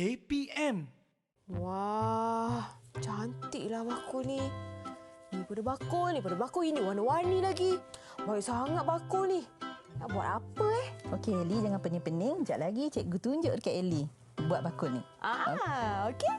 KPM. Wah, cantiklah bakul ni. Ni pada bakul ini warna-warni lagi. Baik sangat bakul ni. Nak buat apa Okey, Ellie jangan pening-pening. Sekejap lagi cikgu tunjuk dekat Ellie buat bakul ni. Okey.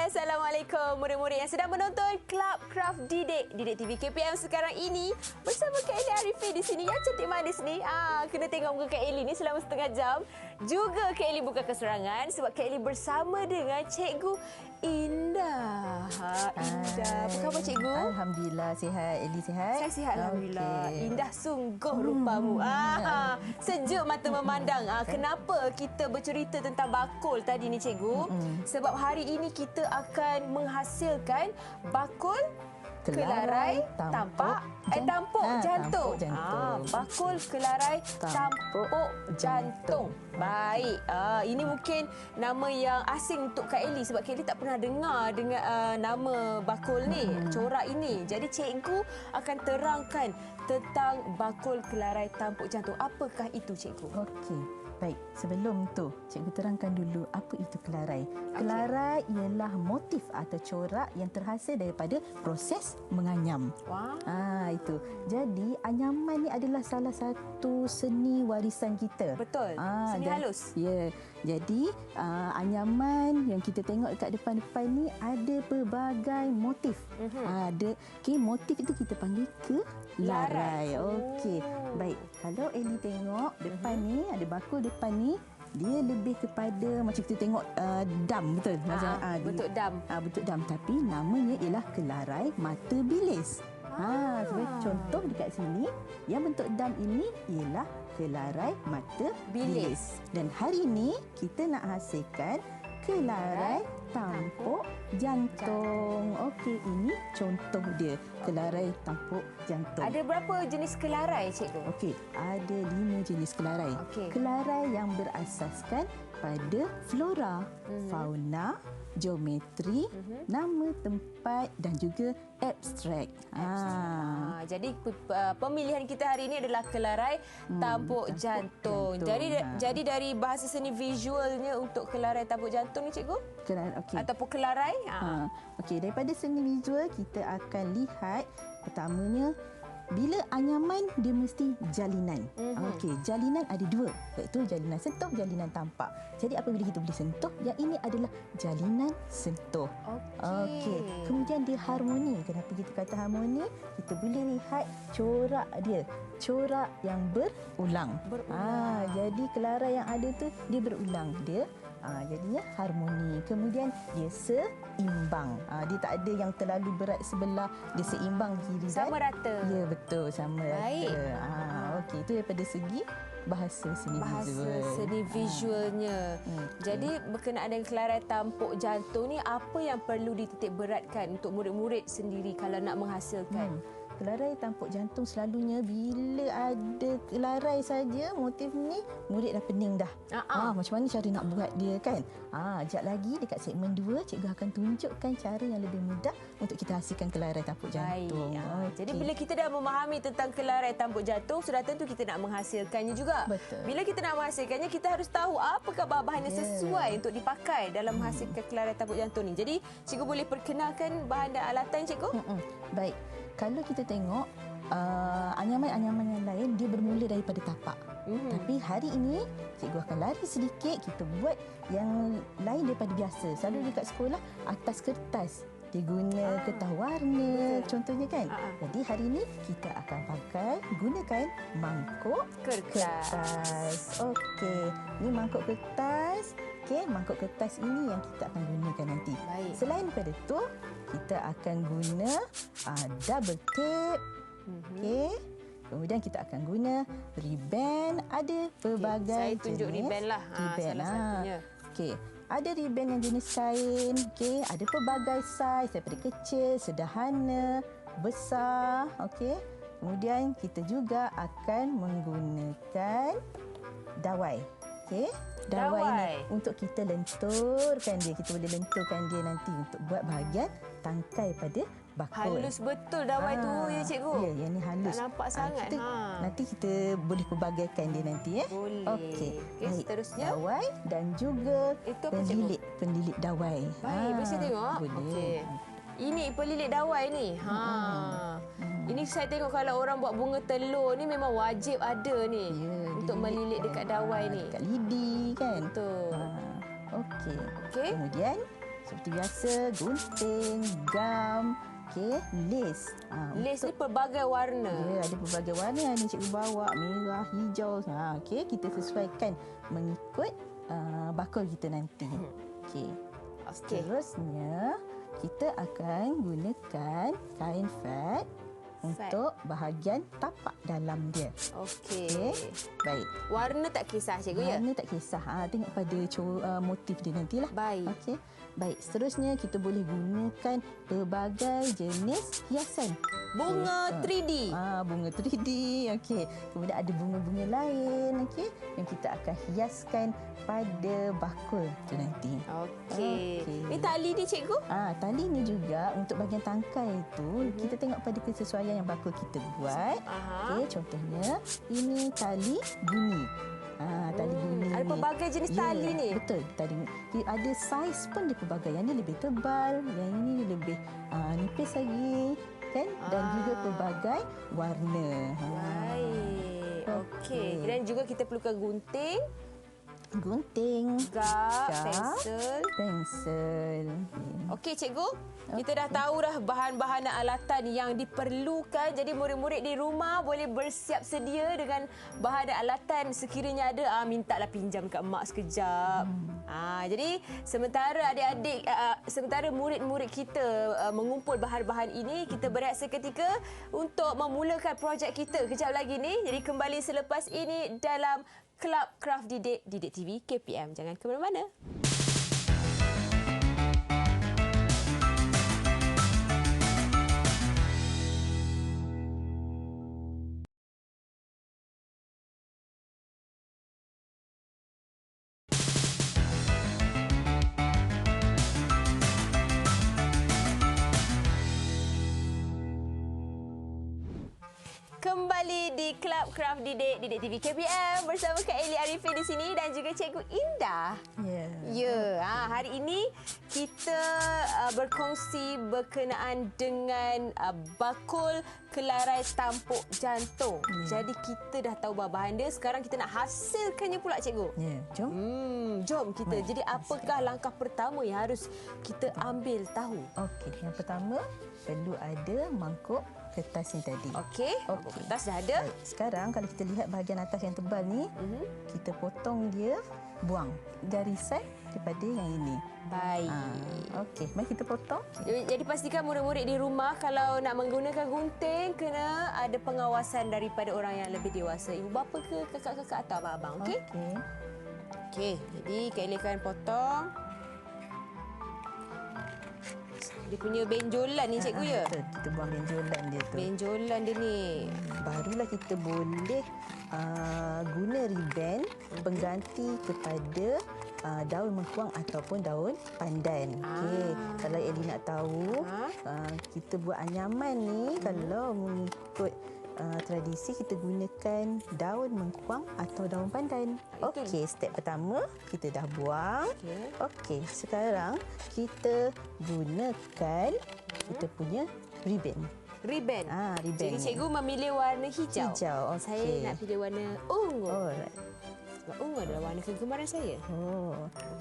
Assalamualaikum murid-murid yang sedang menonton Club Craft Didik TV KPM sekarang ini bersama Kak Ellie Arifin di sini yang cantik manis ni. Kena tengok muka Kak Ellie ni selama setengah jam. Juga Kak Ellie bukan keserangan sebab Kak Ellie bersama dengan Cikgu Indah. Indah, apa khabar Cikgu? Alhamdulillah sihat. Ellie sihat? Saya sihat Alhamdulillah. Okay. Indah sungguh rupamu. Sejuk mata memandang. Kenapa kita bercerita tentang bakul tadi ni Cikgu? Sebab hari ini kita akan menghasilkan bakul kelarai tampuk jantung. Bakul kelarai tampuk jantung. Baik. Ini mungkin nama yang asing untuk Kak Ellie sebab Kak Ellie tak pernah dengar dengan nama bakul ni, corak ini. Jadi cikgu akan terangkan tentang bakul kelarai tampuk jantung. Apakah itu cikgu? Okey. Baik, sebelum tu cikgu terangkan dulu apa itu kelarai. Kelarai ialah motif atau corak yang terhasil daripada proses menganyam. Wah. Itu. Jadi anyaman ni adalah salah satu seni warisan kita. Betul. Seni halus. Ya. Jadi anyaman yang kita tengok dekat depan-depan ni ada pelbagai motif. Ada motif itu kita panggil kelarai. Okey. Baik, kalau Ellie tengok depan ni ada bakul depan ni, dia lebih kepada macam kita tengok dam, betul? Bentuk dam. Bentuk dam, tapi namanya ialah kelarai mata bilis. Sebagai contoh dekat sini, yang bentuk dam ini ialah kelarai mata bilis. Dan hari ini kita nak hasilkan kelarai tampuk jantung. Okey, ini contoh dia, kelarai tampuk jantung. Ada berapa jenis kelarai, cikgu? Okey, ada 5 jenis kelarai. Kelarai yang berasaskan pada flora, fauna, geometri, nama tempat dan juga abstrak. Jadi pemilihan kita hari ini adalah kelarai tampuk jantung. Jadi dari bahasa seni visualnya untuk kelarai tampuk jantung ni cikgu? Okey. Ataupun kelarai? Okey, daripada seni visual kita akan lihat pertamanya bila anyaman dia mesti jalinan. Okey, jalinan ada 2, iaitu jalinan sentuh, jalinan tampak. Jadi apabila kita boleh sentuh, yang ini adalah jalinan sentuh. Okey. Kemudian dia harmoni. Kenapa kita kata harmoni? Kita boleh lihat corak dia. Corak yang berulang. Jadi kelarai yang ada tu dia berulang. Dia jadinya harmoni. Kemudian dia seimbang. Dia tak ada yang terlalu berat sebelah. Dia seimbang kiri dan sama rata. Ya, betul, sama rata. Okey, itu daripada segi bahasa seni visualnya. Jadi berkenaan dengan kelarai tampuk jantung ni, apa yang perlu dititik beratkan untuk murid-murid sendiri kalau nak menghasilkan? Kelarai tampuk jantung selalunya bila ada kelarai saja motif ni, murid dah pening dah. Macam mana cara nak buat dia kan? Sekejap lagi dekat segmen 2 cikgu akan tunjukkan cara yang lebih mudah untuk kita hasilkan kelarai tampuk jantung. Jadi bila kita dah memahami tentang kelarai tampuk jantung, sudah tentu kita nak menghasilkannya juga. Betul. Bila kita nak menghasilkannya, kita harus tahu apakah bahan-bahan yang sesuai untuk dipakai dalam menghasilkan kelarai tampuk jantung ni. Jadi cikgu boleh perkenalkan bahan dan alatan cikgu? Baik. Kalau kita tengok anyaman-anyaman yang lain dia bermula daripada tapak. Tapi hari ini cikgu akan lari sedikit, kita buat yang lain daripada biasa. Selalu dekat sekolah atas kertas dia guna kertas warna contohnya kan. Jadi hari ini kita akan gunakan mangkuk kertas. Okey, ni mangkuk kertas. Mangkuk kertas ini yang kita akan gunakan nanti. Selain daripada itu, kita akan guna double tape. Kemudian kita akan guna ribbon. Ada pelbagai saya tunjuk jenis ribbon lah. Salah satunya. Okey. Ada ribbon yang jenis kain. Okey. Ada pelbagai saiz daripada kecil, sederhana, besar. Okey. Kemudian kita juga akan menggunakan dawai. Okey. Dawai ini untuk kita lenturkan dia. Kita boleh lenturkan dia nanti untuk buat bahagian tangkai pada bakul. Halus betul dawai tu ya cikgu. Ya, yang ni halus. Tak nampak sangat. Nanti kita boleh pelbagaikan dia nanti ya. Boleh. Okey. Baik. Seterusnya Dawai dan juga itu penlilit dawai. Baik, boleh tengok. Boleh. Okey. Ini pelilit dawai ni. Ini saya tengok kalau orang buat bunga telur ni memang wajib ada ni. Ya, untuk melilit dekat dawai ni. Dekat lidi kan. Betul. Okey. Okey. Kemudian seperti biasa gunting, gam, okey, lace. Lace ni pelbagai warna. Ya, ada pelbagai warna yang ni cikgu bawa, merah, hijau. Okey, kita sesuaikan mengikut bakul kita nanti. Okey. Seterusnya kita akan gunakan kain fat untuk bahagian tapak dalam dia. Okey. Baik. Warna tak kisah cikgu ya? Warna tak kisah. Tengok pada motif dia nantilah. Baik. Okey. Baik, seterusnya kita boleh gunakan pelbagai jenis hiasan. Bunga 3D. Bunga 3D. Okey. Kemudian ada bunga-bunga lain, okey, yang kita akan hiaskan pada bakul tu nanti. Okey. Ni tali ni cikgu? Tali ni juga untuk bahagian tangkai itu kita tengok pada kesesuaian yang bakul kita buat. Okey, contohnya ini tali guni. Tali guni. Ada pelbagai jenis tali ni. Betul, tali. Ada saiz pun dia pelbagai. Yang ni lebih tebal, yang ini lebih nipis lagi, kan? Dan juga pelbagai warna. Baik. Okey. Dan juga kita perlukan gunting, gam, pensel. Okey cikgu, kita dah tahu dah bahan-bahan dan alatan yang diperlukan. Jadi murid-murid di rumah boleh bersiap sedia dengan bahan dan alatan sekiranya ada. Mintalah pinjam kat mak sekejap. Jadi sementara adik-adik, sementara murid-murid kita mengumpul bahan-bahan ini, kita berehat seketika untuk memulakan projek kita kejap lagi ni. Jadi kembali selepas ini dalam Club Craft Didik TV KPM. Jangan ke mana-mana. Kembali di Club Craft Didik TV KPM bersama Kak Eli Arifin di sini dan juga Cikgu Indah. Hari ini kita berkongsi berkenaan dengan bakul kelarai tampuk jantung. Jadi kita dah tahu bahan dia, sekarang kita nak hasilkannya pula cikgu. Jom. Jom kita. Jadi apakah langkah pertama yang harus kita ambil tahu? Okey, yang pertama perlu ada mangkuk kertas ni tadi. Okey. Kertas dah ada. Baik. Sekarang kalau kita lihat bahagian atas yang tebal ni, kita potong dia, buang garisan daripada yang ini. Baik. Okey, mari kita potong. Jadi pastikan murid-murid di rumah kalau nak menggunakan gunting kena ada pengawasan daripada orang yang lebih dewasa. Ibu bapa ke kakak-kakak atau abang-abang. Okey? Okey. Jadi Kak Eli akan potong. Dia punya benjolan ni cikgu ya? Betul, kita buang benjolan dia tu. Benjolan dia ni. Barulah kita boleh guna ribbon pengganti kepada daun mengkuang ataupun daun pandan. Okey, kalau Eli nak tahu, kita buat anyaman ni kalau mengikut tradisi kita gunakan daun mengkuang atau daun pandan. Okey, step pertama kita dah buang. Okey, sekarang kita gunakan kita punya ribbon. Ribbon. Ribbon. Jadi cikgu memilih warna hijau. Hijau, okey. Saya nak pilih warna ungu. Alright. Sebab ungu adalah warna kegemaran saya.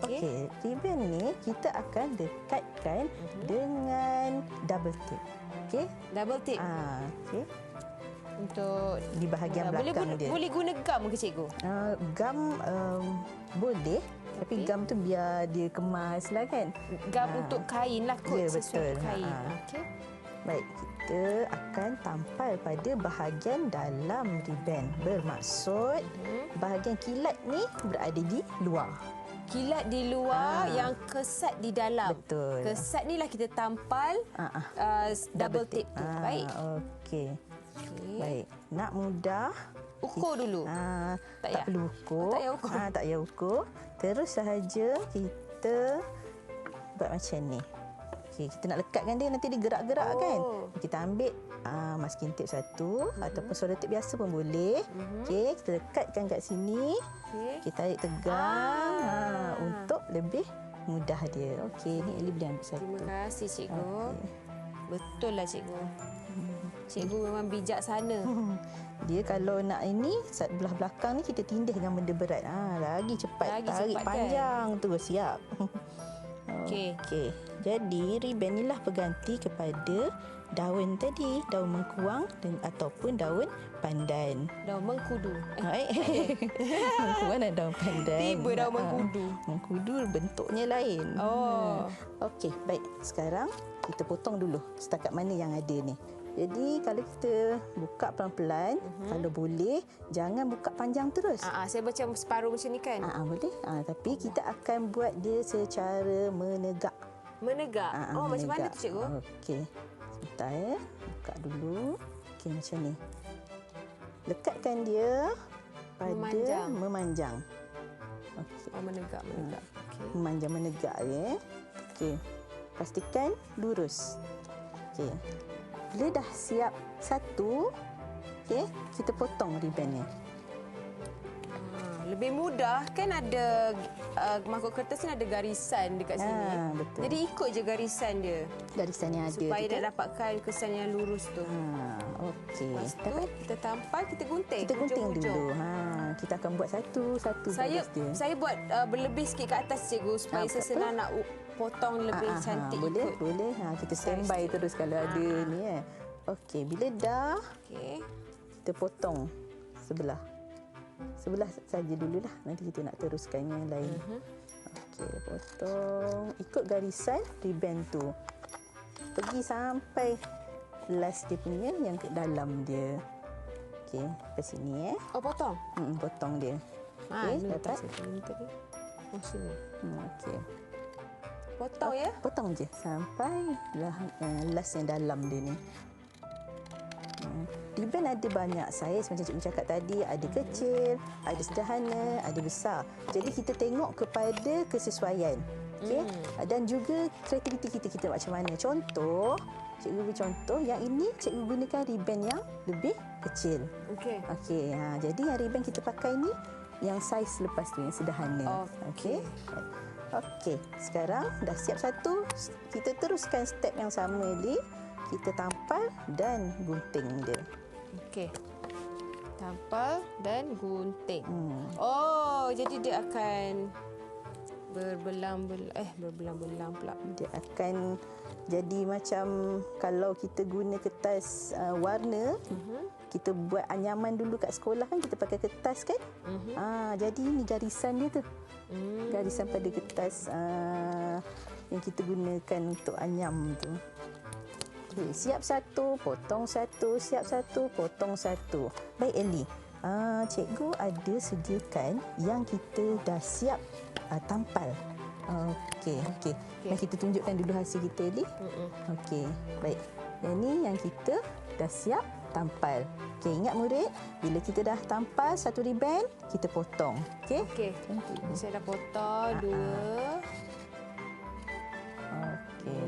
Okey, ribbon ni kita akan dekatkan dengan double tape. Okey? Double tape. Okey. Untuk di bahagian belakang dia. Boleh guna gam ke cikgu? Gam boleh, tapi gam tu biar dia kemas lah kan. Gam untuk kain lah kot, ya, sesuai betul. kain. Okey. Baik, kita akan tampal pada bahagian dalam ribbon. Bermaksud bahagian kilat ni berada di luar. Kilat di luar, yang kesat di dalam. Betul. Kesat ni lah kita tampal double tape tu. Baik. Okey. Baik, nak mudah Ukur dulu. tak perlu ukur. Tak payah ukur. Tak payah ukur. Terus sahaja kita buat macam ni. Okey, kita nak lekatkan dia, nanti dia gerak-gerak kan. Kita ambil masking tape satu ataupun selotip biasa pun boleh. Okey, kita lekatkan kat sini. Kita tarik tegang untuk lebih mudah dia. Okey, ni Eli boleh ambil satu. Terima kasih cikgu. Betul lah cikgu. Cikgu memang bijaksana. Dia kalau nak ini, belah belakang ni kita tindih dengan benda berat. Lagi cepat. Lagi tarik cepat, panjang tu. Siap. Okey. Okey. Jadi ribbon inilah pengganti kepada daun tadi, daun mengkuang ataupun daun pandan. Daun mengkudu. Mengkuang dan daun pandan. Tiba daun mengkudu. Mengkudu bentuknya lain. Okey, baik. Sekarang kita potong dulu setakat mana yang ada ni. Jadi kalau kita buka pelan-pelan, kalau boleh jangan buka panjang terus. Saya macam separuh macam ni kan? Boleh. Tapi kita akan buat dia secara menegak. Menegak? Macam mana tu cikgu? Okey. Sebentar ya. Buka dulu. Okey, macam ni. Lekatkan dia pada memanjang. Okey. Menegak. Okey. Memanjang, menegak ya. Okey. Pastikan lurus. Okey. Bila dah siap satu, okey, kita potong ribbon ni. Lebih mudah kan, ada mangkuk kertas ni ada garisan dekat sini. Betul. Jadi ikut je garisan dia. Garisan yang ada supaya tu nak dapatkan kesan yang lurus tu. Okey. Lepas tu kita tampal, kita gunting. Kita gunting dulu. Kita akan buat satu-satu garis dia. Saya buat berlebih sikit ke atas cikgu supaya saya senang nak potong lebih cantik. Boleh. Kita standby terus kalau ada ni ya. Okey, bila dah kita potong sebelah saja dululah. Nanti kita nak teruskan yang lain. Okey, potong ikut garisan ribbon tu. Pergi sampai last dia punya yang ke dalam dia. Okey, ke sini potong. Potong dia. Okey, dapat. Sini. Okey. Potong ya? Potong je sampai last yang dalam dia ni. Ribbon ada banyak saiz macam cikgu cakap tadi, ada kecil, ada sederhana, ada besar. Jadi kita tengok kepada kesesuaian. Okey? Dan juga kreativiti kita macam mana. Contoh, cikgu beri contoh, yang ini cikgu gunakan ribbon yang lebih kecil. Okey. Jadi yang ribbon kita pakai ni yang saiz lepas tu yang sederhana. Okey. Okey, sekarang dah siap satu, kita teruskan step yang sama Li. Kita tampal dan gunting dia. Okey. Tampal dan gunting. Jadi dia akan berbelang-belang pula. Dia akan jadi macam kalau kita guna kertas warna, kita buat anyaman dulu kat sekolah kan, kita pakai kertas kan? Jadi ini garisan dia tu. Garisan pada kertas yang kita gunakan untuk anyam tu. Okay, siap satu, potong satu, siap satu, potong satu. Baik Eli, cikgu ada sediakan yang kita dah siap tampal. Okey. Yang kita tunjukkan dulu hasil kita Eli. Okey, baik. Yang ni yang kita dah siap tampal. Okey, ingat murid, bila kita dah tampal satu ribbon, kita potong. Okey? Saya dah potong dua.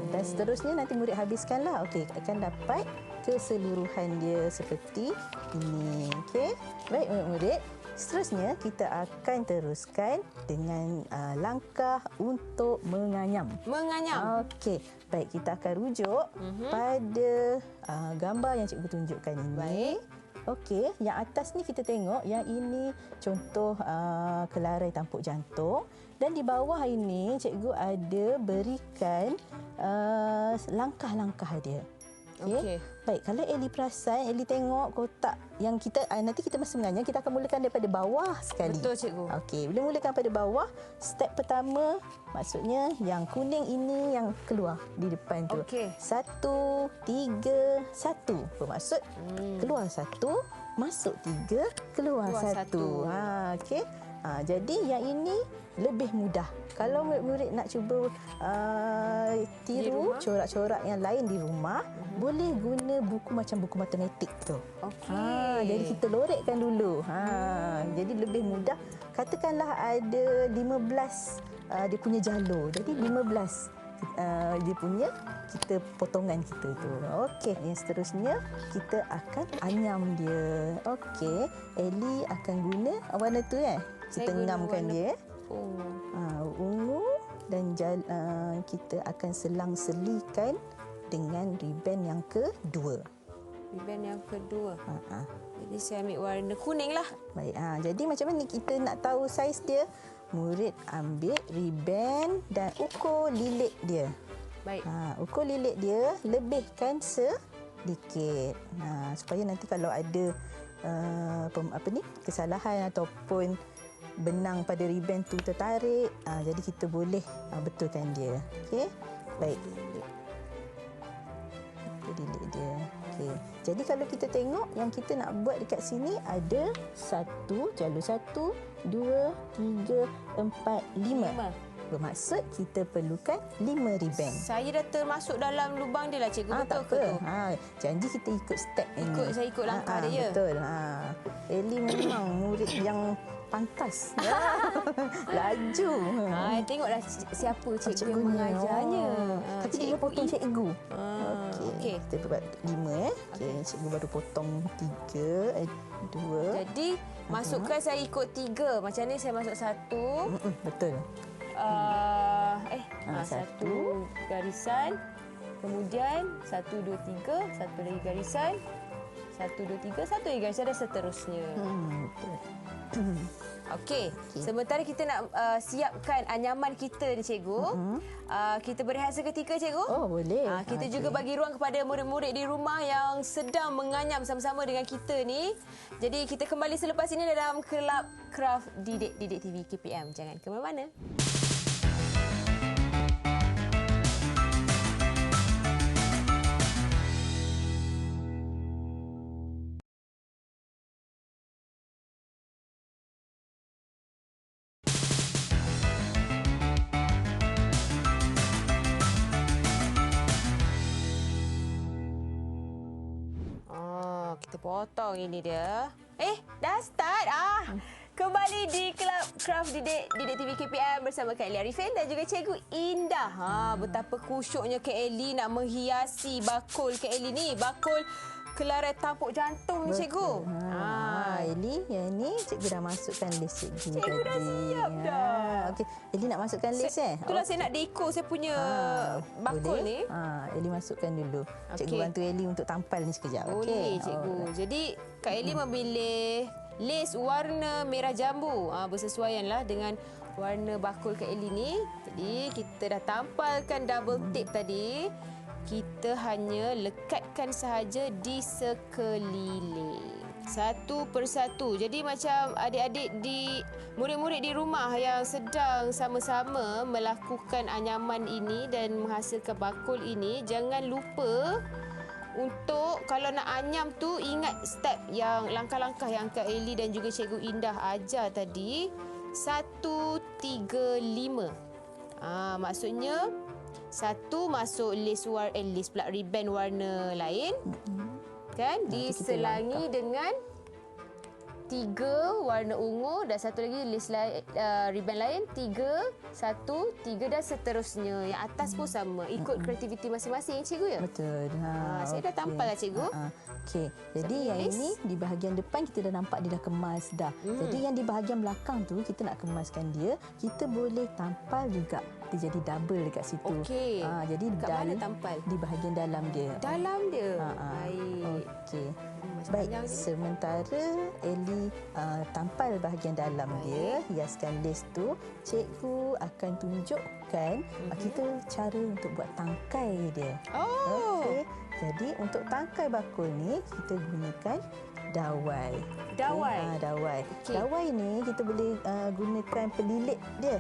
Dan seterusnya nanti murid habiskanlah. Okey, akan dapat keseluruhan dia seperti ini. Okey. Baik murid-murid, seterusnya kita akan teruskan dengan langkah untuk menganyam. Okey. Baik, kita akan rujuk pada gambar yang cikgu tunjukkan ini. Baik. Okey, yang atas ni kita tengok, yang ini contoh kelarai tampuk jantung. Dan di bawah ini cikgu ada berikan langkah-langkah dia. Okey. Baik, kalau Ellie perasan, Ellie tengok kotak yang kita nanti kita masa mengajar kita akan mulakan daripada bawah sekali. Betul, cikgu. Okey, bila mulakan pada bawah, step pertama maksudnya yang kuning ini yang keluar di depan tu. Okey. 1 3 1. Bermaksud keluar 1, masuk 3, keluar 1. Okey. Jadi yang ini lebih mudah. Kalau murid-murid nak cuba tiru corak-corak yang lain di rumah, boleh guna buku macam buku matematik tu. Okey. Jadi kita lorekkan dulu. Jadi lebih mudah. Katakanlah ada 15 dia punya jalur. Jadi 15 dia punya kita potongan kita tu. Okey, yang seterusnya kita akan anyam dia. Okey, Ellie akan guna warna tu kita ngamkan dia. Ungu dan kita akan selang-selikan dengan ribbon yang kedua. Ribbon yang kedua. Jadi saya ambil warna kuning lah. Baik, jadi macam mana kita nak tahu saiz dia? Murid ambil ribbon dan ukur lilit dia. Baik. Ukur lilit dia, lebihkan sedikit. Supaya nanti kalau ada kesalahan ataupun benang pada ribbon tu tertarik, jadi kita boleh betulkan dia. Okey. Baik. Lilit dia. Okey. Jadi kalau kita tengok yang kita nak buat dekat sini ada 1, jalur 1, 2, 3, 4, 5. Bermaksud kita perlukan 5 ribbon. Saya dah termasuk dalam lubang dia lah, cikgu. Betul tak ke tu? Janji kita ikut step ini. Saya ikut langkah dia, ya? Betul. Ellie memang murid yang pantas. Laju. Tengoklah siapa cikgu yang mengajarnya. Tapi dia potong cikgu. Okey. Kita buat 5 Okey, cikgu baru potong 3, 2. Jadi masukkan saya ikut 3. Macam ni saya masuk 1. Betul. Satu garisan. Kemudian 1 2 3, satu lagi garisan. 1 2 3, satu lagi garisan dan seterusnya. Betul. Okey. Sementara kita nak siapkan anyaman kita ni, cikgu. Kita berehat seketika, cikgu. Oh, boleh. Kita juga bagi ruang kepada murid-murid di rumah yang sedang menganyam sama-sama dengan kita ni. Jadi kita kembali selepas ini dalam Kelab Kraft Didik TV KPM. Jangan ke mana-mana. Kita potong ini dia. Dah start. Kembali di Kelab Kraft Didik TV KPM bersama Kak Ellie Arifin dan juga Cikgu Indah. Betapa khusyuknya Kak Ellie nak menghiasi bakul Kak Ellie ni. Bakul kelarai tampuk jantung ni, cikgu. Ellie, yang ni cikgu dah masukkan list cikgu. Cikgu dah siap dah. Okey, Ellie nak masukkan list Itulah saya nak dekor saya punya bakul boleh? ni. Ellie masukkan dulu. Cikgu bantu Ellie untuk tampal ni sekejap. Boleh, cikgu. Jadi Kak Ellie memilih lace warna merah jambu. Bersesuaianlah dengan warna bakul Kak Ellie ni. Jadi kita dah tampalkan double tape tadi. Kita hanya lekatkan sahaja di sekeliling. Satu persatu. Jadi macam adik-adik murid-murid di rumah yang sedang sama-sama melakukan anyaman ini dan menghasilkan bakul ini, jangan lupa untuk kalau nak anyam tu ingat step yang langkah-langkah yang Kak Ellie dan juga Cikgu Indah ajar tadi. 1 3 5. Maksudnya 1 masuk lace pula ribbon warna lain. Kan diselangi dengan 3 warna ungu dan satu lagi lace ribbon lain, 3 1 3 dan seterusnya. Yang atas pun sama, ikut kreativiti masing-masing, cikgu, ya? Betul. Saya dah tampal lah, cikgu. Okey. Jadi yang ini di bahagian depan kita dah nampak dia dah kemas dah. Jadi yang di bahagian belakang tu kita nak kemaskan dia, kita boleh tampal juga. Dia jadi double dekat situ. Okey. Jadi kat mana tampal? Di bahagian dalam dia. Dalam dia. Baik. Okey. Baik, sementara Ellie tampal bahagian dalam dia, hiaskan lace tu, cikgu akan tunjukkan kita cara untuk buat tangkai dia. Okey. Jadi untuk tangkai bakul ni kita gunakan dawai. Dawai. Dawai. Dawai ni kita boleh gunakan pelilit dia.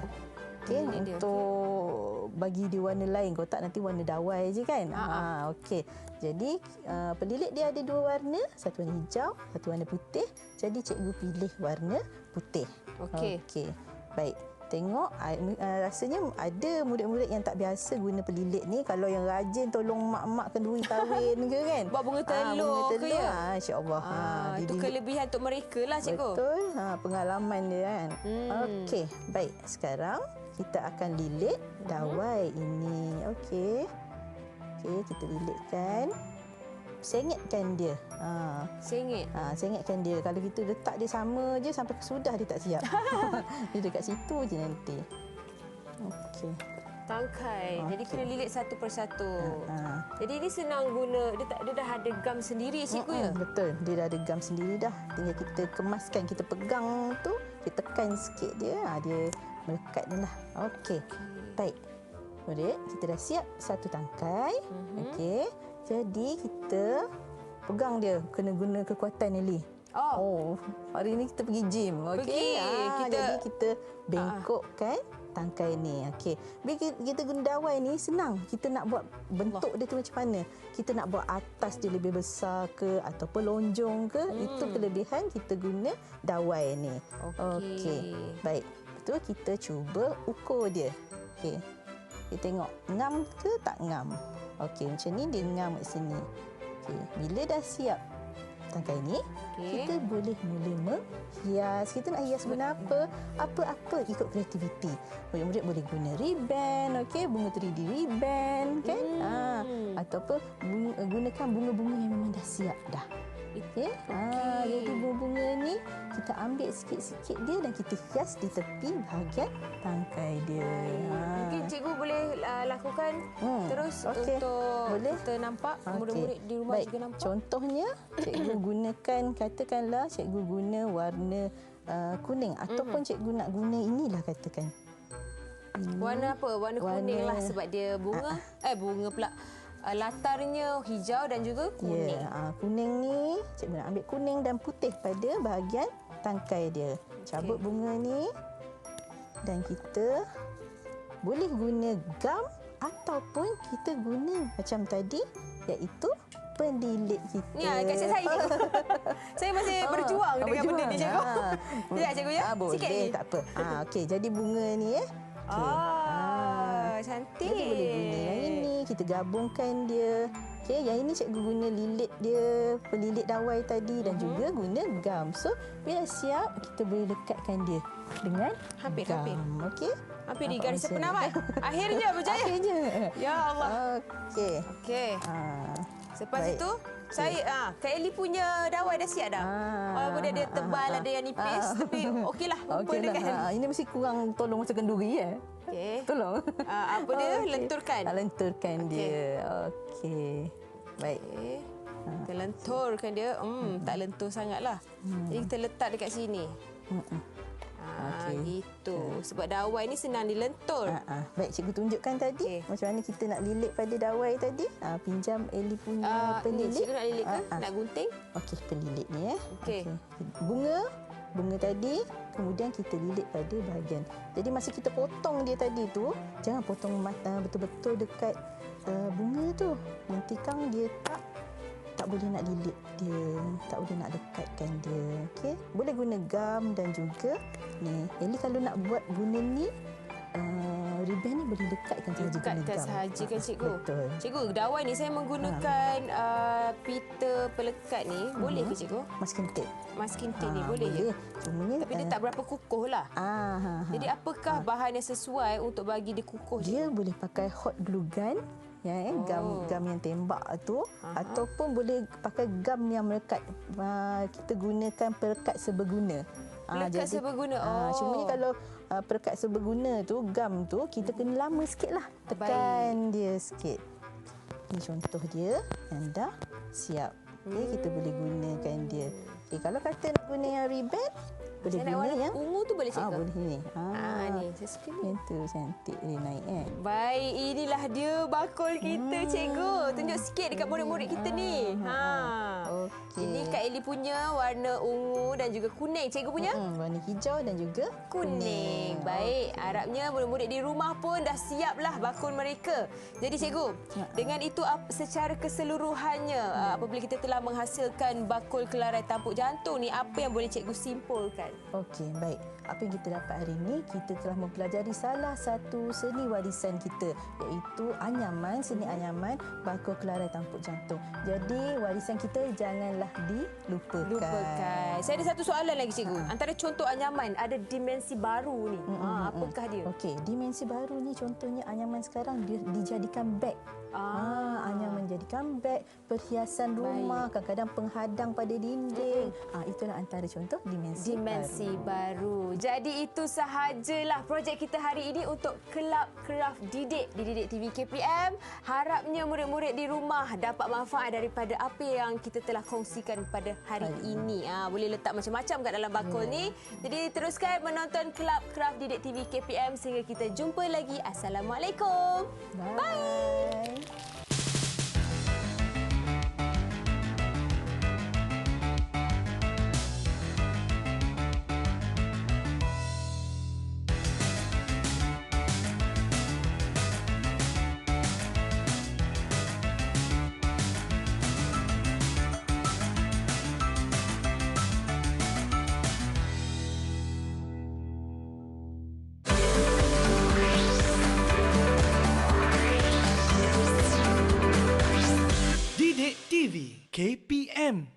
Okey, untuk bagi dia warna lain. Kalau tak nanti warna dawai je kan. Okey. Jadi pelilit dia ada dua warna, satu warna hijau, satu warna putih. Jadi cikgu pilih warna putih. Okey. Baik. Tengok rasanya ada murid-murid yang tak biasa guna pelilit ni. Kalau yang rajin tolong mak-mak kenduri kahwin ke kan. Buat bunga telur ke ya? Insya-Allah. Itu kelebihan untuk mereka lah cikgu. Betul. Pengalaman dia kan. Okey, baik. Sekarang kita akan lilit dawai ini. Okey, kita lilitkan. Sengitkan dia. Sengitkan dia. Kalau kita letak dia sama je sampai kesudah dia tak siap. Dia dekat situ je nanti. Okey. Tangkai. Jadi kena lilit satu persatu. Jadi ini senang guna. Dia dah ada gam sendiri cikgu ya? Betul. Dia dah ada gam sendiri dah. Tinggal kita kemaskan, kita pegang tu, kita tekan sikit dia. Dia melekat dia lah. Okey. Baik. Murid, kita dah siap satu tangkai. Okey. Jadi kita pegang dia, kena guna kekuatan Ellie. Hari ni kita pergi gym. Okey. Jadi kita bengkokkan tangkai ni. Okey. Bila kita guna dawai ni senang. Kita nak buat bentuk dia tu macam mana? Kita nak buat atas dia lebih besar ke ataupun lonjong ke? Itu kelebihan kita guna dawai ni. Okey. Baik. Betul, kita cuba ukur dia. Okey. Kita tengok ngam ke tak ngam. Okey, macam ni dia ngam kat sini. Okey, bila dah siap tangkai ni, kita boleh mula menghias. Kita nak hias guna apa? Apa-apa ikut kreativiti. Murid-murid boleh guna ribbon, okey, bunga 3D ribbon kan? Ataupun gunakan bunga-bunga yang memang dah siap dah. Okey. Jadi bunga-bunga ni kita ambil sikit-sikit dia dan kita hias di tepi bahagian tangkai dia. Mungkin cikgu boleh lakukan terus untuk kita nampak, murid-murid di rumah juga nampak. Contohnya cikgu gunakan, katakanlah cikgu guna warna kuning ataupun cikgu nak guna inilah katakan. Warna apa? Warna kuning lah sebab dia bunga. Bunga pula. Latarnya hijau dan juga kuning. Kuning ni cikgu nak ambil kuning dan putih pada bahagian tangkai dia. Cabut bunga ni dan kita boleh guna gam ataupun kita guna macam tadi iaitu pelilit kita. Ni dekat saya. Saya masih berjuang dengan benda ni cikgu. Sekejap cikgu ya. Sikit ni. Tak apa. Okey, jadi bunga ni cantik. Jadi boleh guna yang ini, kita gabungkan dia. Okey, yang ini cikgu guna lilit dia, pelilit dawai tadi dan juga guna gam. So, bila siap, kita boleh lekatkan dia dengan gam. Okey. Hampir di garis penamat. Akhirnya berjaya. Akhirnya. Ya Allah. Okey. Lepas itu, saya Kak Ellie punya dawai dah siap dah. Walaupun dia tebal, ada yang nipis, tapi okeylah. Ini mesti kurang tolong macam kenduri ya. Okey. Tolong. Apa dia? Lenturkan. Lenturkan dia. Okey. Baik. Kita lenturkan dia. Tak lentur sangatlah. Jadi kita letak dekat sini. Gitu. Sebab dawai ni senang dilentur. Baik, cikgu tunjukkan tadi macam mana kita nak lilit pada dawai tadi. Pinjam Ellie punya pelilit. Cikgu nak lilit ke? Nak gunting? Okey, pelilit ni Okey. Bunga tadi, kemudian kita lilit pada bahagian. Jadi masa kita potong dia tadi tu, jangan potong betul-betul dekat bunga tu. Nanti kan dia tak boleh nak lilit dia, tak boleh nak dekatkan dia. Okey, boleh guna gam dan juga ni. Ellie kalau nak buat guna ni ribbon ni boleh dekatkan sahaja guna gam. Dekatkan sahaja kan cikgu. Betul. Cikgu, dawai ni saya menggunakan pita pelekat ni, boleh ke cikgu? Masking tape. Masking tape ni boleh je. Cumanya tapi dia tak berapa kukuh lah. Jadi apakah bahan yang sesuai untuk bagi dia kukuh? Dia boleh pakai hot glue gun. Gam yang tembak tu ataupun boleh pakai gam yang melekat. Kita gunakan perekat seberguna. Perekat seberguna. Cuma kalau perekat seberguna tu, gam tu kita kena lama sikitlah. Tekan dia sikit. Ini contoh dia yang dah siap. Okey, kita boleh gunakan dia. Okey, kalau kata nak guna yang ribbon, boleh Saya nak guna warna yang ungu tu boleh cikgu? boleh ni. Ni, saya suka ni. Yang tu cantik dia naik kan. Baik, inilah dia bakul kita, cikgu. Tunjuk sikit dekat murid-murid kita ni. Okey. Ini Kak Eli punya warna ungu dan juga kuning. Cikgu punya? Warna hijau dan juga Kuning. Baik, harapnya murid-murid di rumah pun dah siaplah bakul mereka. Jadi cikgu, dengan itu secara keseluruhannya apabila kita telah menghasilkan bakul kelarai tampuk jantung ni, apa yang boleh cikgu simpulkan? Okey, baik. Apa yang kita dapat hari ini, kita telah mempelajari salah satu seni warisan kita, iaitu anyaman, seni anyaman bakul kelarai tampuk jantung. Jadi warisan kita janganlah dilupakan. Saya ada satu soalan lagi cikgu. Antara contoh anyaman ada dimensi baru ni. Apakah dia? Okey, dimensi baru ni contohnya anyaman sekarang dijadikan beg. Anyaman jadikan beg, perhiasan rumah, kadang-kadang penghadang pada dinding. Itulah antara contoh dimensi baru. Jadi itu sahajalah projek kita hari ini untuk Kelab Kraft Didik di Didik TV KPM. Harapnya murid-murid di rumah dapat manfaat daripada apa yang kita telah kongsikan pada hari ini. Boleh letak macam-macam kat dalam bakul ni. Jadi teruskan menonton Kelab Kraft Didik TV KPM sehingga kita jumpa lagi. Assalamualaikum. Bye. Didik TV KPM